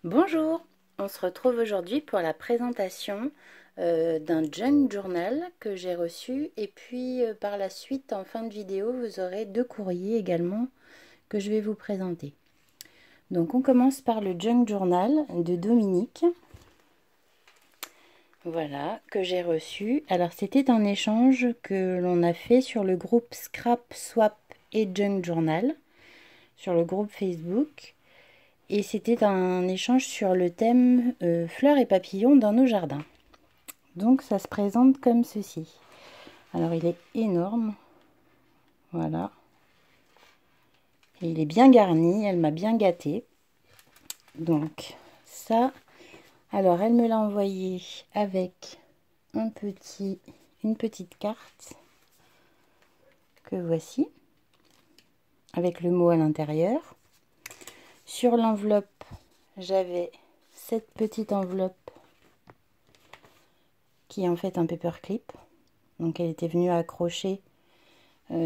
Bonjour, on se retrouve aujourd'hui pour la présentation d'un junk journal que j'ai reçu et puis par la suite en fin de vidéo vous aurez deux courriers également que je vais vous présenter. Donc on commence par le junk journal de Dominique. Voilà, que j'ai reçu. Alors c'était un échange que l'on a fait sur le groupe Scrap, Swap et Junk Journal, sur le groupe Facebook. Et c'était un échange sur le thème fleurs et papillons dans nos jardins. Donc ça se présente comme ceci. Alors il est énorme. Voilà. Et il est bien garni, elle m'a bien gâté. Donc ça, alors elle me l'a envoyé avec une petite carte que voici, avec le mot à l'intérieur. Sur l'enveloppe, j'avais cette petite enveloppe qui est en fait un paperclip. Donc elle était venue accrocher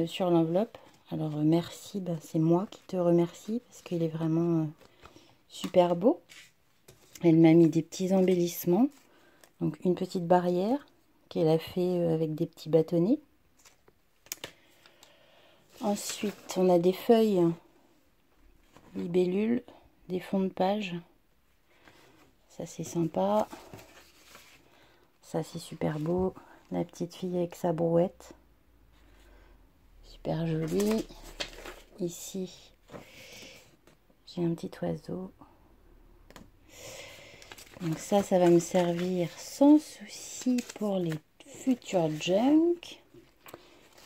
sur l'enveloppe. Alors merci, c'est moi qui te remercie parce qu'il est vraiment super beau. Elle m'a mis des petits embellissements. Donc une petite barrière qu'elle a fait avec des petits bâtonnets. Ensuite on a des feuilles libellules, des fonds de page. Ça c'est sympa. Ça c'est super beau. La petite fille avec sa brouette. Super jolie. Ici, j'ai un petit oiseau. Donc ça va me servir sans souci pour les futurs junk.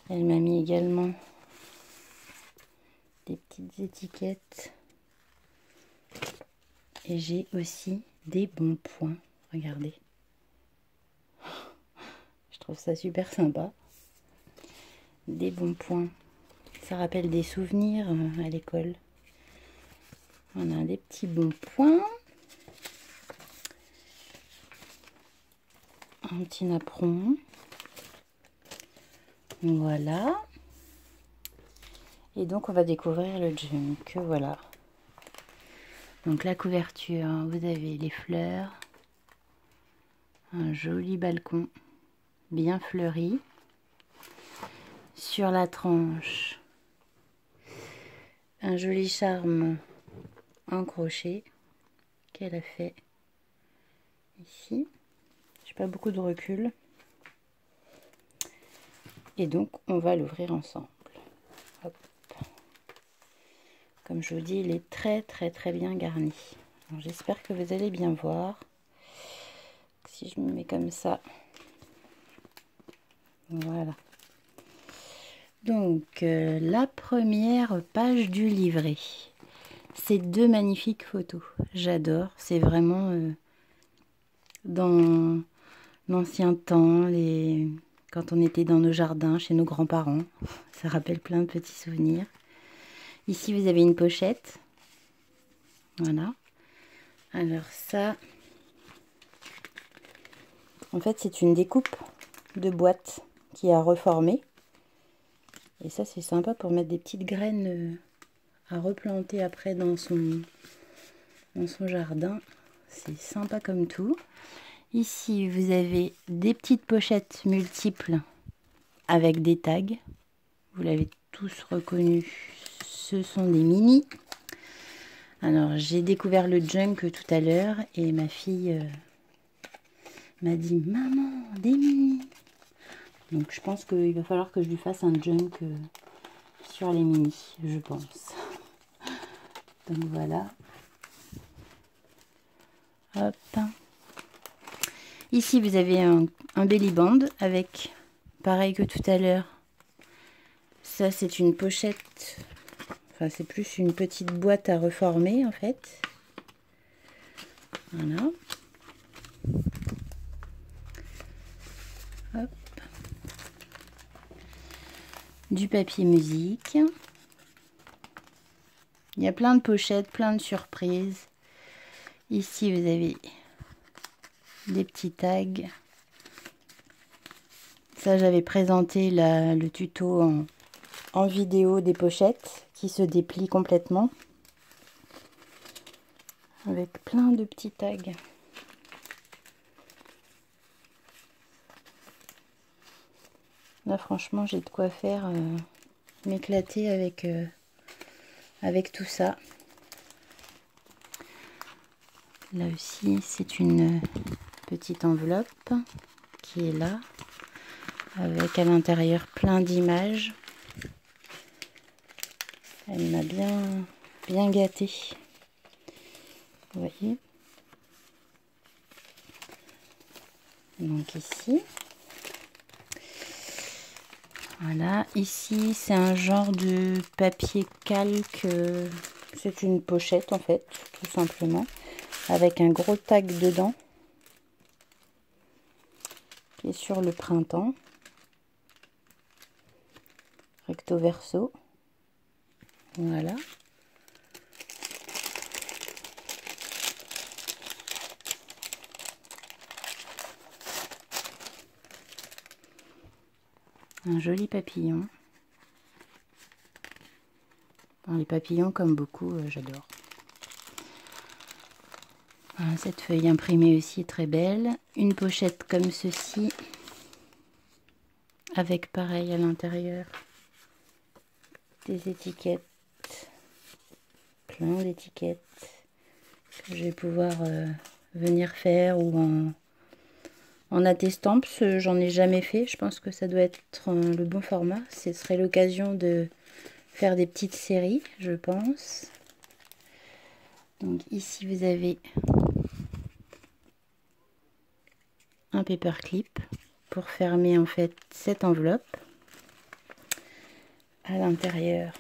Elle m'a mis également des petites étiquettes. Et j'ai aussi des bons points. Regardez. Je trouve ça super sympa. Des bons points. Ça rappelle des souvenirs à l'école. On a des petits bons points. Un petit napperon. Voilà. Et donc on va découvrir le junk. Voilà. Donc la couverture, vous avez les fleurs. Un joli balcon bien fleuri. Sur la tranche, un joli charme en crochet qu'elle a fait ici. J'ai pas beaucoup de recul. Et donc on va l'ouvrir ensemble. Hop. Comme je vous dis, il est très bien garni. J'espère que vous allez bien voir. Si je me mets comme ça. Voilà. Donc la première page du livret. Ces deux magnifiques photos. J'adore. C'est vraiment dans l'ancien temps, quand on était dans nos jardins chez nos grands-parents. Ça rappelle plein de petits souvenirs. Ici, vous avez une pochette. Voilà. Alors ça, en fait, c'est une découpe de boîte qui a reformé. Et ça, c'est sympa pour mettre des petites graines à replanter après dans son jardin. C'est sympa comme tout. Ici, vous avez des petites pochettes multiples avec des tags. Vous l'avez tous reconnu. Ce sont des mini. Alors, j'ai découvert le junk tout à l'heure et ma fille m'a dit « Maman, des mini !» Donc, je pense qu'il va falloir que je lui fasse un junk sur les mini, je pense. Donc, voilà. Hop. Ici, vous avez un belly band avec, pareil que tout à l'heure, ça c'est une pochette, enfin c'est plus une petite boîte à reformer en fait. Voilà. Hop. Du papier musique. Il y a plein de pochettes, plein de surprises. Ici, vous avez des petits tags. Ça, j'avais présenté le tuto en vidéo des pochettes qui se déplient complètement. avec plein de petits tags. Là franchement j'ai de quoi faire, m'éclater avec tout ça. Là aussi c'est une petite enveloppe qui est là, avec à l'intérieur plein d'images. Elle m'a bien gâtée. Vous voyez. Donc ici. Voilà, ici c'est un genre de papier calque. C'est une pochette en fait, tout simplement. Avec un gros tag dedans. Qui est sur le printemps. Recto verso. Voilà. Un joli papillon. Enfin, les papillons, comme beaucoup, j'adore. Voilà, cette feuille imprimée aussi est très belle. Une pochette comme ceci. Avec pareil à l'intérieur des étiquettes. Plein d'étiquettes que je vais pouvoir venir faire ou en attestampe. J'en ai jamais fait. Je pense que ça doit être le bon format. Ce serait l'occasion de faire des petites séries, je pense. Donc ici vous avez un paperclip pour fermer en fait cette enveloppe. À l'intérieur,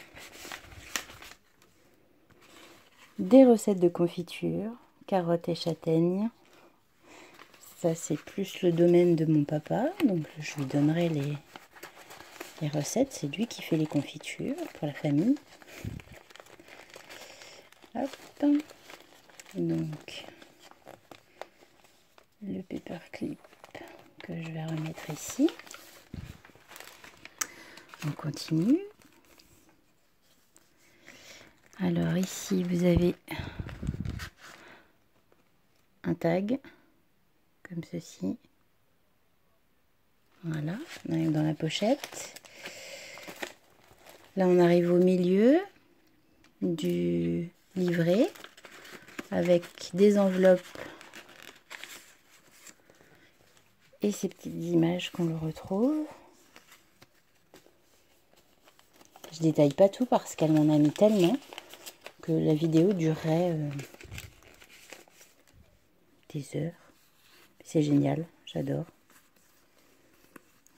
des recettes de confiture, carottes et châtaignes. Ça c'est plus le domaine de mon papa, donc je lui donnerai les recettes. C'est lui qui fait les confitures pour la famille. Hop. Donc le paperclip que je vais remettre ici. On continue. Alors ici vous avez un tag comme ceci. Voilà, on arrive dans la pochette. Là on arrive au milieu du livret avec des enveloppes et ces petites images qu'on le retrouve. Je détaille pas tout parce qu'elle m'en a mis tellement que la vidéo durerait des heures. C'est génial, j'adore.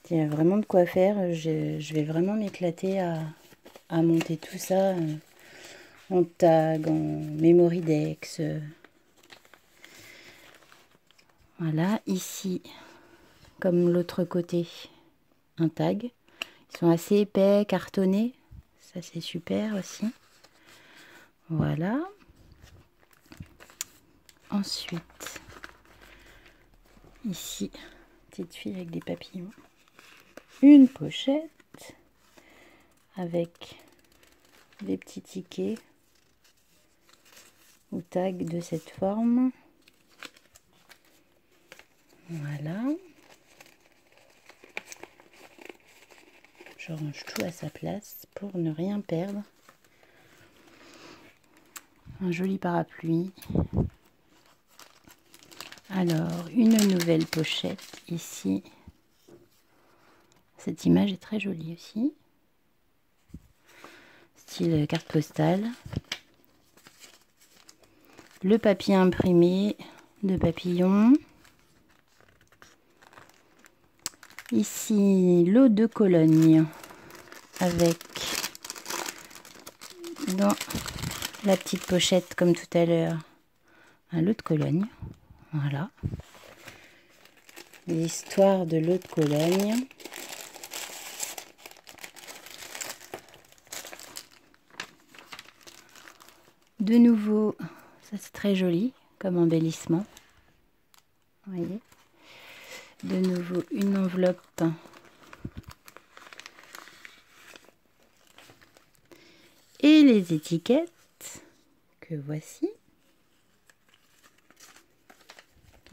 Il y a vraiment de quoi faire. Je vais vraiment m'éclater à monter tout ça en tag, en Memorydex. Voilà, ici, comme l'autre côté, un tag. Ils sont assez épais, cartonnés. Ça, c'est super aussi. Voilà. Ensuite, ici, petite fille avec des papillons. Une pochette avec des petits tickets ou tags de cette forme. Voilà. Je range tout à sa place pour ne rien perdre. Un joli parapluie. Alors, une nouvelle pochette ici. Cette image est très jolie aussi. Style carte postale. Le papier imprimé de papillon. Ici, l'eau de Cologne avec dans la petite pochette comme tout à l'heure un lot de Cologne. Voilà. L'histoire de l'eau de Cologne. De nouveau, ça c'est très joli comme embellissement. Vous voyez. De nouveau une enveloppe et les étiquettes que voici.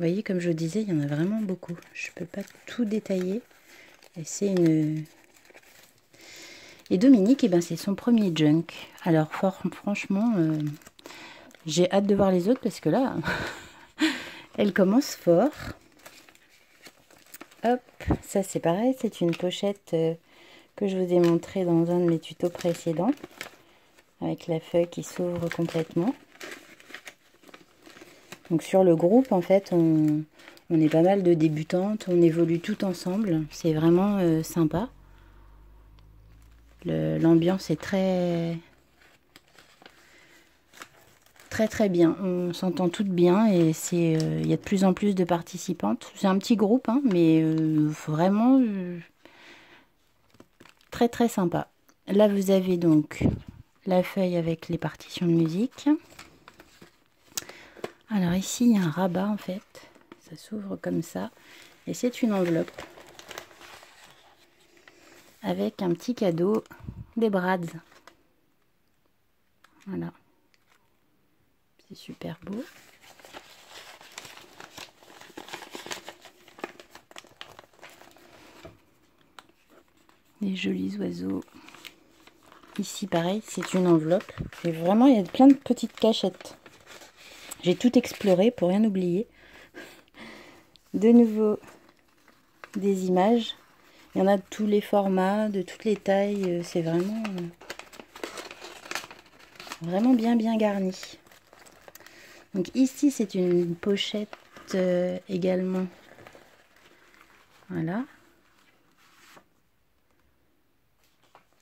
voyez, comme je vous disais, il y en a vraiment beaucoup. Je ne peux pas tout détailler. Et c'est une... Et Dominique, eh ben, c'est son premier junk. Alors, franchement, j'ai hâte de voir les autres parce que là, elle commence fort. Hop, ça c'est pareil, c'est une pochette que je vous ai montrée dans un de mes tutos précédents. Avec la feuille qui s'ouvre complètement. Donc sur le groupe, en fait, on est pas mal de débutantes. On évolue tout ensemble. C'est vraiment sympa. L'ambiance est très bien. On s'entend toutes bien et il y a de plus en plus de participantes. C'est un petit groupe, hein, mais vraiment très sympa. Là, vous avez donc la feuille avec les partitions de musique. Alors ici, il y a un rabat en fait. Ça s'ouvre comme ça. Et c'est une enveloppe avec un petit cadeau, des Brads. Voilà. C'est super beau. Des jolis oiseaux. Ici, pareil, c'est une enveloppe. Et vraiment, il y a plein de petites cachettes. J'ai tout exploré pour rien oublier. De nouveau, des images. Il y en a de tous les formats, de toutes les tailles. C'est vraiment bien garni. Donc ici, c'est une pochette également. Voilà.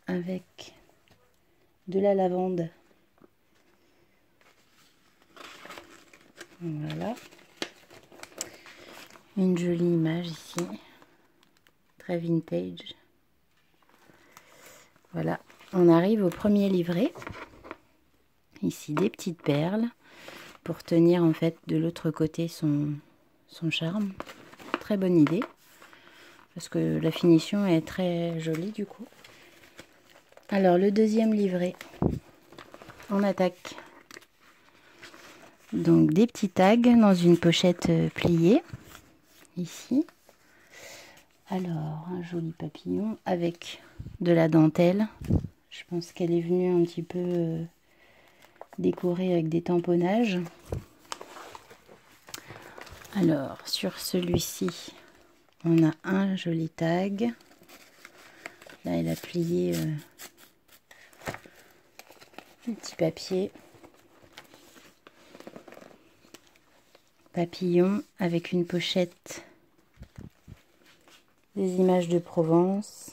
Avec de la lavande. Voilà. Une jolie image ici. Très vintage. Voilà. On arrive au premier livret. Ici, des petites perles. Pour tenir en fait de l'autre côté son charme. Très bonne idée. Parce que la finition est très jolie du coup. Alors le deuxième livret. On attaque. Donc des petits tags dans une pochette pliée. Ici. Alors un joli papillon avec de la dentelle. Je pense qu'elle est venue un petit peu décorée avec des tamponnages. Alors sur celui-ci, on a un joli tag. Là elle a plié le petit papier. Papillon avec une pochette, des images de Provence,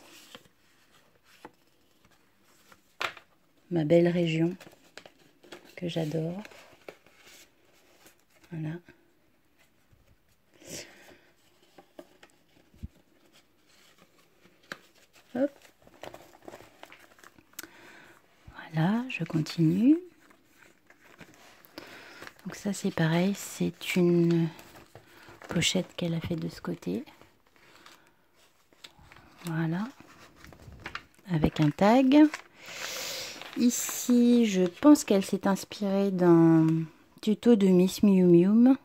ma belle région que j'adore. Voilà. Hop. Voilà, je continue. Donc ça c'est pareil, c'est une pochette qu'elle a fait de ce côté. Voilà. Avec un tag. Ici, je pense qu'elle s'est inspirée d'un tuto de Miss Miu Miu.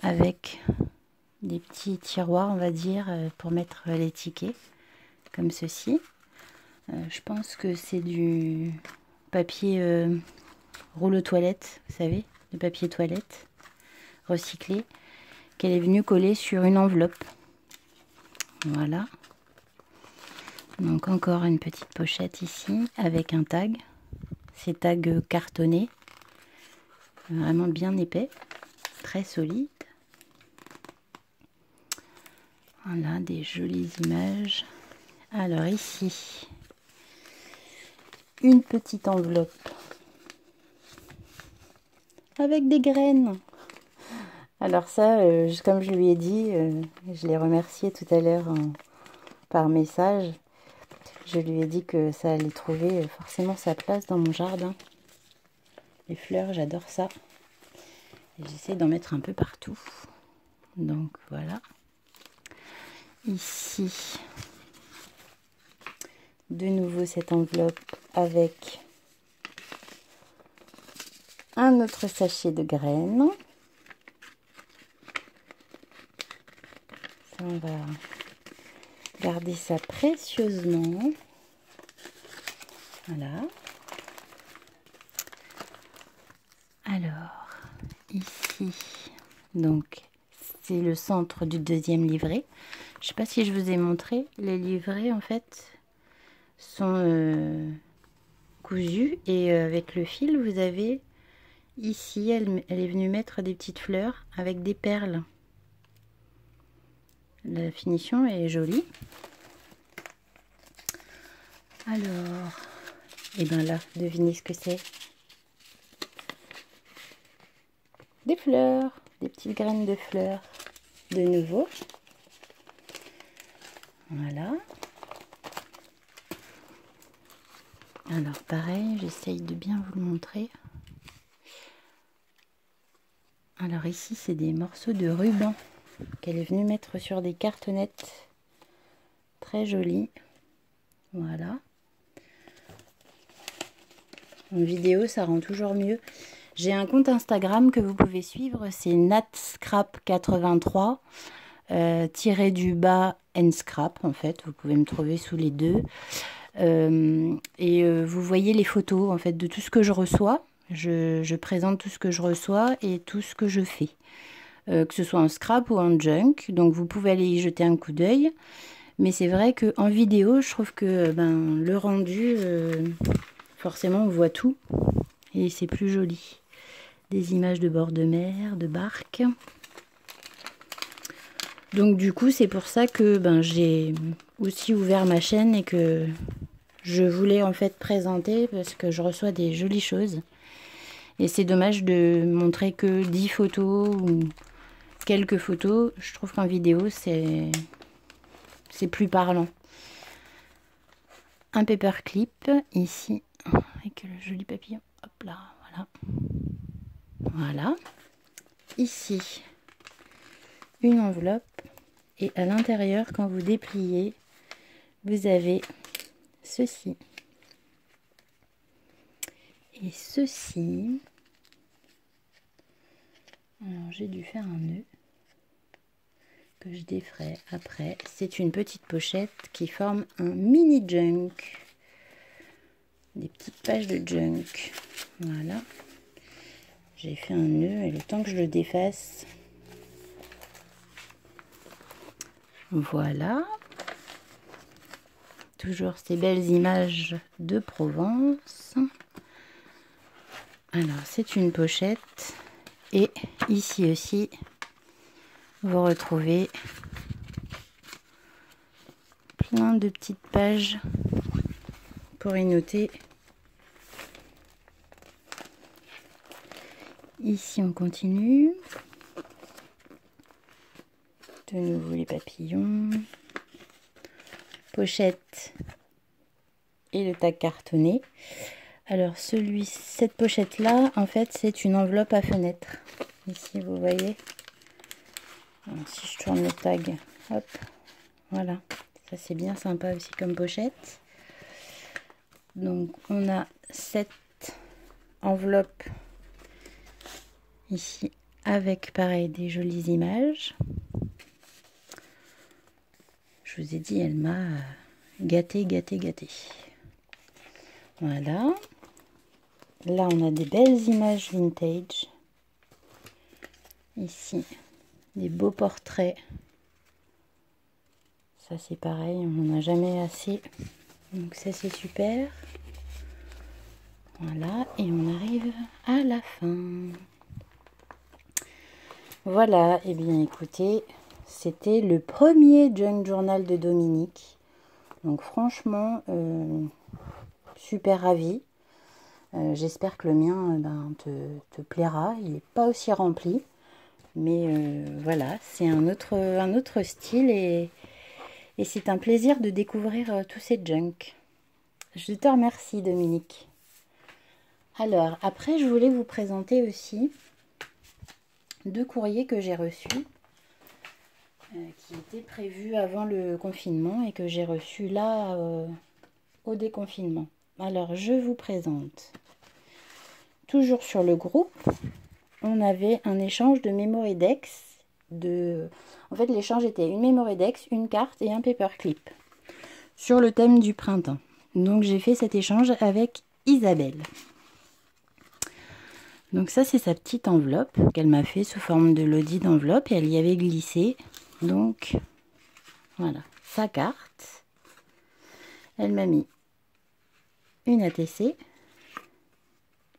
Avec des petits tiroirs, on va dire, pour mettre les tickets. Comme ceci. Je pense que c'est du papier rouleau toilette, vous savez, de papier toilette recyclé, qu'elle est venue coller sur une enveloppe. Voilà. Donc encore une petite pochette ici avec un tag. C'est tag cartonné, vraiment bien épais, très solide. Voilà, des jolies images. Alors ici, une petite enveloppe avec des graines. Alors ça, comme je lui ai dit, je l'ai remercié tout à l'heure par message. Je lui ai dit que ça allait trouver forcément sa place dans mon jardin. Les fleurs, j'adore ça. Et j'essaie d'en mettre un peu partout. Donc voilà. Ici, de nouveau cette enveloppe avec un autre sachet de graines. on va garder ça précieusement. Voilà. Alors, ici, donc, c'est le centre du deuxième livret. Je ne sais pas si je vous ai montré, les livrets, en fait, sont cousus. Et avec le fil, vous avez, ici, elle est venue mettre des petites fleurs avec des perles. La finition est jolie. Alors, et bien là, devinez ce que c'est. Des fleurs, des petites graines de fleurs de nouveau. Voilà. Alors pareil, j'essaye de bien vous le montrer. Alors ici, c'est des morceaux de ruban qu'elle est venue mettre sur des cartonnettes. Très jolies. Voilà. En vidéo, ça rend toujours mieux. J'ai un compte Instagram que vous pouvez suivre, c'est natscrap83 tiré du bas nscrap en fait. Vous pouvez me trouver sous les deux. Vous voyez les photos en fait de tout ce que je reçois. Je présente tout ce que je reçois et tout ce que je fais, que ce soit en scrap ou en junk. Donc vous pouvez aller y jeter un coup d'œil. Mais c'est vrai qu'en vidéo, je trouve que le rendu, forcément, on voit tout et c'est plus joli. Des images de bord de mer, de barques. Donc du coup, c'est pour ça que j'ai aussi ouvert ma chaîne et que je voulais en fait présenter parce que je reçois des jolies choses. Et c'est dommage de montrer que 10 photos ou quelques photos. Je trouve qu'en vidéo, c'est plus parlant. Un paperclip ici avec le joli papillon. Hop là, voilà. Voilà. Ici, une enveloppe. Et à l'intérieur, quand vous dépliez, vous avez ceci. Et ceci. Alors, j'ai dû faire un nœud que je déferai après. C'est une petite pochette qui forme un mini junk. Des petites pages de junk. Voilà. J'ai fait un nœud et le temps que je le défasse. Voilà. Toujours ces belles images de Provence. Alors, c'est une pochette. Et ici aussi, vous retrouvez plein de petites pages pour y noter. Ici, on continue. De nouveau les papillons. Pochette et le tag cartonné. Alors cette pochette là, en fait, c'est une enveloppe à fenêtre. Ici, vous voyez. Alors, si je tourne le tag, hop, voilà. Ça, c'est bien sympa aussi comme pochette. Donc, on a cette enveloppe ici avec, pareil, des jolies images. Je vous ai dit, elle m'a gâté. Voilà. Là, on a des belles images vintage. Ici, des beaux portraits. Ça, c'est pareil, on n'en a jamais assez. Donc ça, c'est super. Voilà, et on arrive à la fin. Voilà, et bien écoutez, c'était le premier junk journal de Dominique. Donc franchement, super ravie. J'espère que le mien te plaira. Il n'est pas aussi rempli. Mais voilà, c'est un autre style et c'est un plaisir de découvrir tous ces junks. Je te remercie, Dominique. Alors, après, je voulais vous présenter aussi 2 courriers que j'ai reçus, qui étaient prévus avant le confinement et que j'ai reçus là, au déconfinement. Alors, je vous présente. Toujours sur le groupe, on avait un échange de Memory Dex En fait, l'échange était une Memoredex, une carte et un paperclip sur le thème du printemps. Donc j'ai fait cet échange avec Isabelle. Donc ça, c'est sa petite enveloppe qu'elle m'a fait sous forme de lodi d'enveloppe et elle y avait glissé. Donc voilà, sa carte. Elle m'a mis une ATC,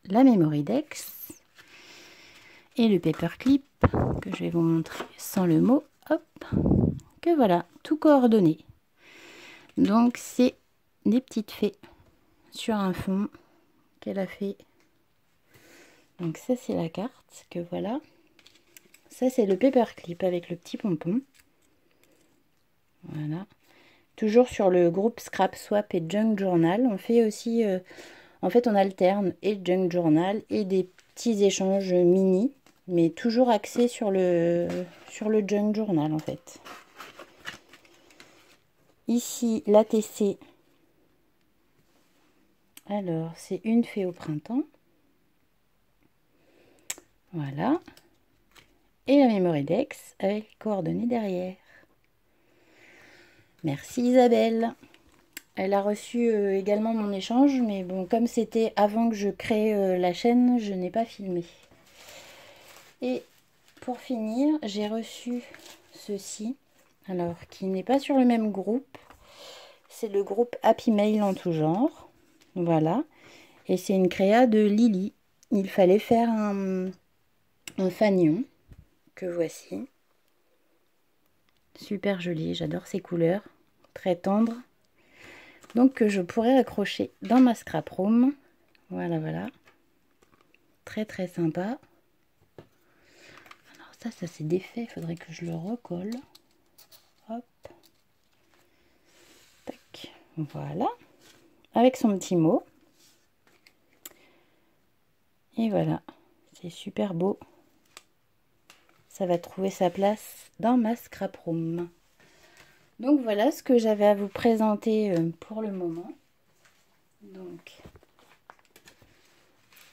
la Memoredex et le paperclip que je vais vous montrer sans le mot. Hop, que voilà, tout coordonné. Donc c'est des petites fées sur un fond qu'elle a fait. Donc ça c'est la carte que voilà. Ça c'est le paperclip avec le petit pompon. Voilà. Toujours sur le groupe Scrap Swap et Junk Journal. On fait aussi, en fait on alterne et Junk Journal et des petits échanges mini. Mais toujours axé sur le Junk Journal en fait. Ici l'ATC. Alors c'est une fée au printemps. Voilà. Et la Memoredex avec les coordonnées derrière. Merci Isabelle. Elle a reçu également mon échange, mais bon, comme c'était avant que je crée la chaîne, je n'ai pas filmé. Et pour finir, j'ai reçu ceci, alors qui n'est pas sur le même groupe. C'est le groupe Happy Mail en tout genre. Voilà. Et c'est une créa de Lily. Il fallait faire un fanion que voici. Super joli, j'adore ces couleurs. Très tendre. Donc que je pourrais accrocher dans ma scrap room. Voilà, voilà. Très très sympa. Alors ça c'est défait, il faudrait que je le recolle. Hop. Tac. Voilà. Avec son petit mot. Et voilà. C'est super beau. Ça va trouver sa place dans ma scrap room. Donc voilà ce que j'avais à vous présenter pour le moment. Donc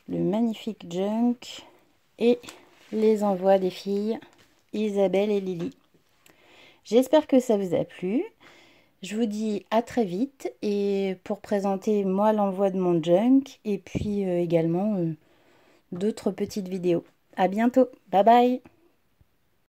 le magnifique junk et les envois des filles Isabelle et Lily. J'espère que ça vous a plu. Je vous dis à très vite et pour présenter moi l'envoi de mon junk et puis également d'autres petites vidéos. À bientôt. Bye bye.